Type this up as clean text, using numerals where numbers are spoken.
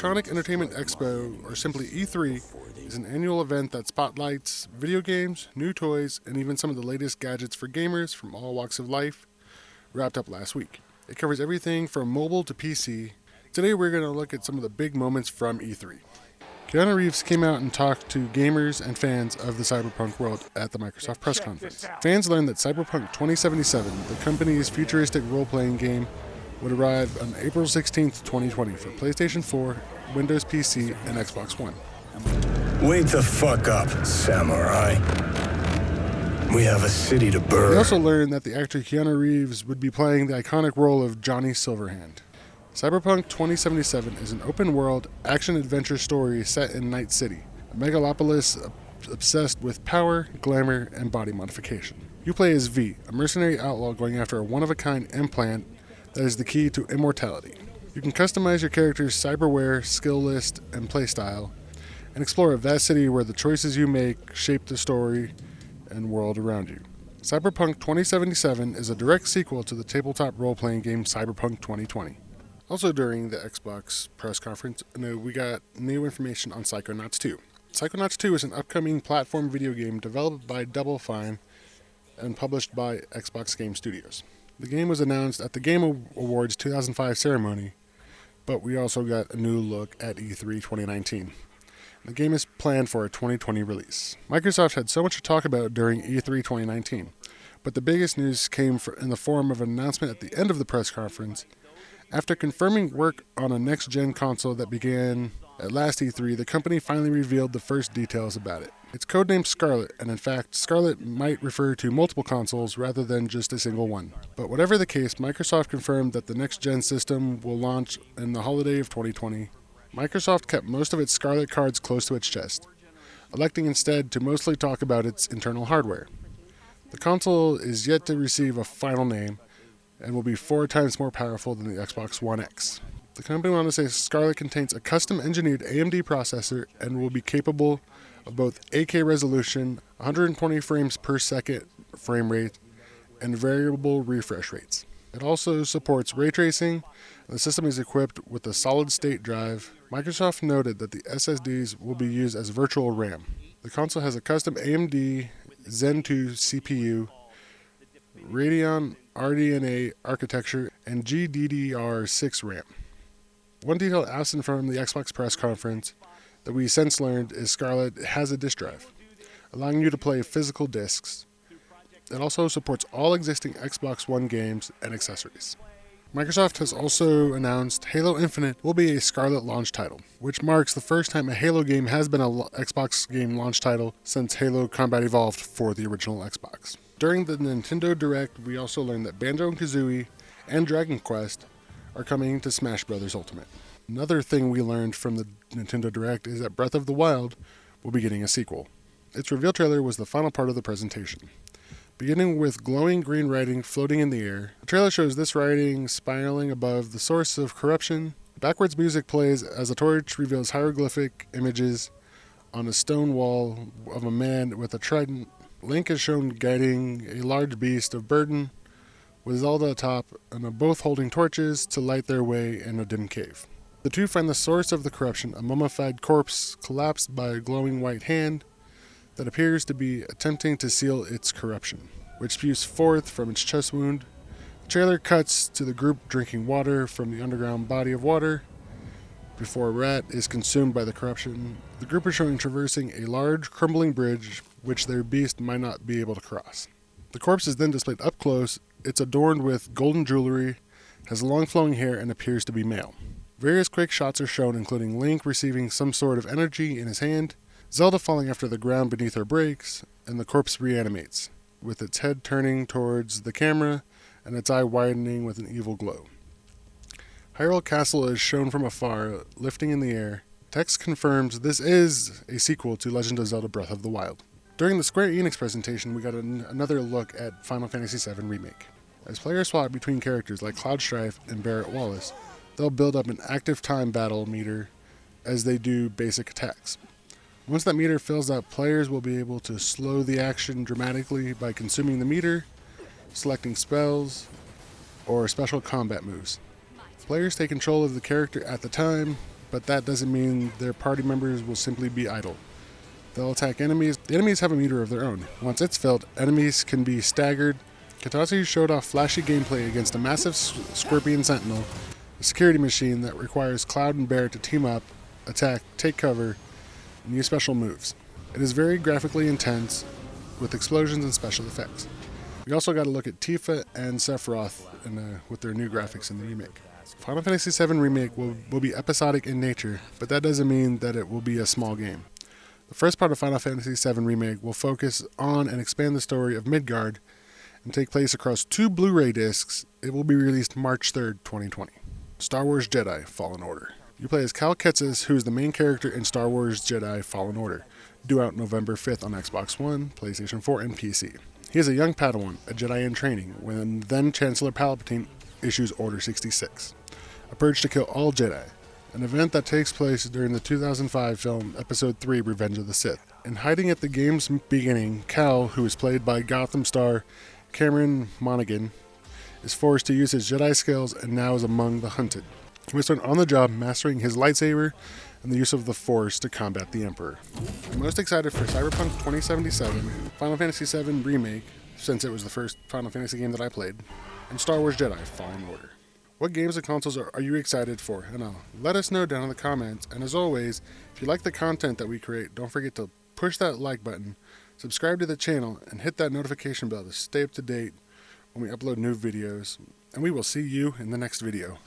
Iconic Entertainment Expo, or simply E3, is an annual event that spotlights video games, new toys, and even some of the latest gadgets for gamers from all walks of life, wrapped up last week. It covers everything from mobile to PC. Today we're going to look at some of the big moments from E3. Keanu Reeves came out and talked to gamers and fans of the Cyberpunk world at the Microsoft press conference. Fans learned that Cyberpunk 2077, the company's futuristic role-playing game, would arrive on April 16, 2020 for PlayStation 4, Windows PC, and Xbox One. Wake the fuck up, samurai. We have a city to burn. We also learned that the actor Keanu Reeves would be playing the iconic role of Johnny Silverhand. Cyberpunk 2077 is an open-world, action-adventure story set in Night City, a megalopolis obsessed with power, glamour, and body modification. You play as V, a mercenary outlaw going after a one-of-a-kind implant that is the key to immortality. You can customize your character's cyberware, skill list, and playstyle, and explore a vast city where the choices you make shape the story and world around you. Cyberpunk 2077 is a direct sequel to the tabletop role-playing game Cyberpunk 2020. Also during the Xbox press conference, we got new information on Psychonauts 2. Psychonauts 2 is an upcoming platform video game developed by Double Fine and published by Xbox Game Studios. The game was announced at the Game Awards 2005 ceremony, but we also got a new look at E3 2019. The game is planned for a 2020 release. Microsoft had so much to talk about during E3 2019, but the biggest news came in the form of an announcement at the end of the press conference. After confirming work on a next-gen console that began at last E3, the company finally revealed the first details about it. It's codenamed Scarlet, and in fact, Scarlet might refer to multiple consoles rather than just a single one. But whatever the case, Microsoft confirmed that the next-gen system will launch in the holiday of 2020. Microsoft kept most of its Scarlet cards close to its chest, electing instead to mostly talk about its internal hardware. The console is yet to receive a final name, and will be 4 times more powerful than the Xbox One X. The company went on to say Scarlet contains a custom-engineered AMD processor and will be capable of both 8K resolution, 120 frames per second frame rate, and variable refresh rates. It also supports ray tracing, and the system is equipped with a solid-state drive. Microsoft noted that the SSDs will be used as virtual RAM. The console has a custom AMD Zen 2 CPU, Radeon RDNA architecture, and GDDR6 RAM. One detail absent from the Xbox press conference that we since learned is Scarlet has a disk drive, allowing you to play physical discs. It also supports all existing Xbox One games and accessories. Microsoft has also announced Halo Infinite will be a Scarlet launch title, which marks the first time a Halo game has been an Xbox game launch title since Halo Combat Evolved for the original Xbox. During the Nintendo Direct, we also learned that Banjo-Kazooie and Dragon Quest are coming to Smash Bros. Ultimate. Another thing we learned from the Nintendo Direct is that Breath of the Wild will be getting a sequel. Its reveal trailer was the final part of the presentation. Beginning with glowing green writing floating in the air, the trailer shows this writing spiraling above the source of corruption. Backwards music plays as a torch reveals hieroglyphic images on a stone wall of a man with a trident. Link is shown guiding a large beast of burden, with Zelda atop, and are both holding torches to light their way in a dim cave. The two find the source of the corruption, a mummified corpse collapsed by a glowing white hand that appears to be attempting to seal its corruption, which spews forth from its chest wound. The trailer cuts to the group drinking water from the underground body of water before Rat is consumed by the corruption. The group is shown traversing a large, crumbling bridge which their beast might not be able to cross. The corpse is then displayed up close. It's adorned with golden jewelry, has long flowing hair, and appears to be male. Various quick shots are shown, including Link receiving some sort of energy in his hand, Zelda falling after the ground beneath her breaks, and the corpse reanimates, with its head turning towards the camera and its eye widening with an evil glow. Hyrule Castle is shown from afar, lifting in the air. Text confirms this is a sequel to Legend of Zelda Breath of the Wild. During the Square Enix presentation, we got another look at Final Fantasy VII Remake. As players swap between characters like Cloud Strife and Barrett Wallace, they'll build up an active time battle meter as they do basic attacks. Once that meter fills up, players will be able to slow the action dramatically by consuming the meter, selecting spells, or special combat moves. Players take control of the character at the time, but that doesn't mean their party members will simply be idle. They'll attack enemies. The enemies have a meter of their own. Once it's filled, enemies can be staggered. Katasu showed off flashy gameplay against a massive Scorpion Sentinel, a security machine that requires Cloud and Bear to team up, attack, take cover, and use special moves. It is very graphically intense, with explosions and special effects. We also got to look at Tifa and Sephiroth with their new graphics in the remake. Final Fantasy VII Remake will be episodic in nature, but that doesn't mean that it will be a small game. The first part of Final Fantasy VII Remake will focus on and expand the story of Midgard and take place across 2 Blu-ray discs. It will be released March 3rd, 2020. Star Wars Jedi Fallen Order. You play as Cal Kestis, who is the main character in Star Wars Jedi Fallen Order, due out November 5th on Xbox One, PlayStation 4, and PC. He is a young Padawan, a Jedi in training, when then Chancellor Palpatine issues Order 66, a purge to kill all Jedi, an event that takes place during the 2005 film Episode 3 Revenge of the Sith. In hiding at the game's beginning, Cal, who is played by Gotham star Cameron Monaghan, is forced to use his Jedi skills and now is among the hunted. He must learn on the job, mastering his lightsaber and the use of the Force to combat the Emperor. I'm most excited for Cyberpunk 2077, Final Fantasy VII Remake, since it was the first Final Fantasy game that I played, and Star Wars Jedi Fallen Order. What games and consoles are you excited for? And let us know down in the comments. And as always, if you like the content that we create, don't forget to push that like button, subscribe to the channel, and hit that notification bell to stay up to date when we upload new videos. And we will see you in the next video.